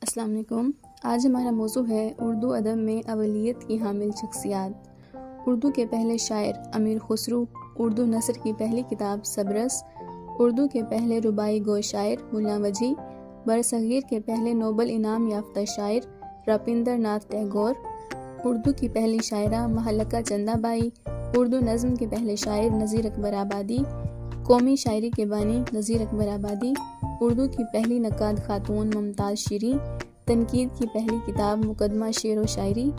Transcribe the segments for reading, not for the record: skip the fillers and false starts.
السلام علیکم۔ آج ہمارا موضوع ہے اردو ادب میں اولیت کی حامل شخصیات۔ اردو کے پہلے شاعر امیر خسرو، اردو نثر کی پہلی کتاب سبرس، اردو کے پہلے رباعی گو شاعر ملا وجی، برصغیر کے پہلے نوبل انعام یافتہ شاعر رابندر ناتھ ٹیگور، اردو کی پہلی شاعرہ مہلکہ چندہ بائی، اردو نظم کے پہلے شاعر نذیر اکبر آبادی، قومی شاعری کے بانی نذیر اکبر آبادی، اردو کی پہلی نقاد خاتون ممتاز شیریں، تنقید کی پہلی کتاب مقدمہ شعر و شاعری،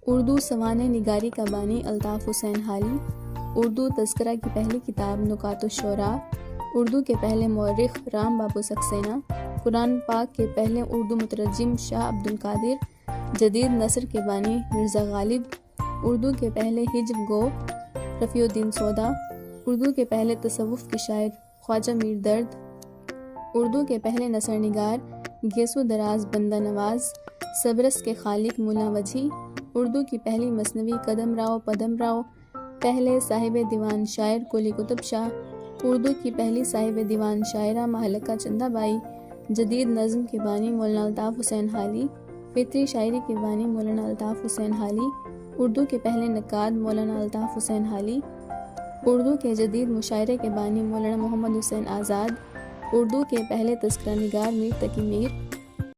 اردو سوانح نگاری کا بانی الطاف حسین حالی، اردو تذکرہ کی پہلی کتاب نکات الشعراء، اردو کے پہلے مورخ رام بابو سکسینہ، قرآن پاک کے پہلے اردو مترجم شاہ عبد القادر، جدید نثر کے بانی مرزا غالب، اردو کے پہلے ہجو گو رفیع الدین سودا، اردو کے پہلے تصوف کے شاعر خواجہ میر درد، اردو کے پہلے نثر نگار گیسو دراز بندہ نواز، سبرس کے خالق ملا وجی، اردو کی پہلی مثنوی قدم راؤ پدم راؤ، پہلے صاحب دیوان شاعر قلی قطب شاہ، اردو کی پہلی صاحب دیوان شاعرہ مہلکہ چندہ بائی، جدید نظم کے بانی مولانا الطاف حسین حالی، فطری شاعری کے بانی مولانا الطاف حسین حالی، اردو کے پہلے نقاد مولانا الطاف حسین حالی، اردو کے جدید مشاعرے کے بانی مولانا محمد حسین آزاد، اردو کے پہلے تذکرہ نگار میر تقی میر،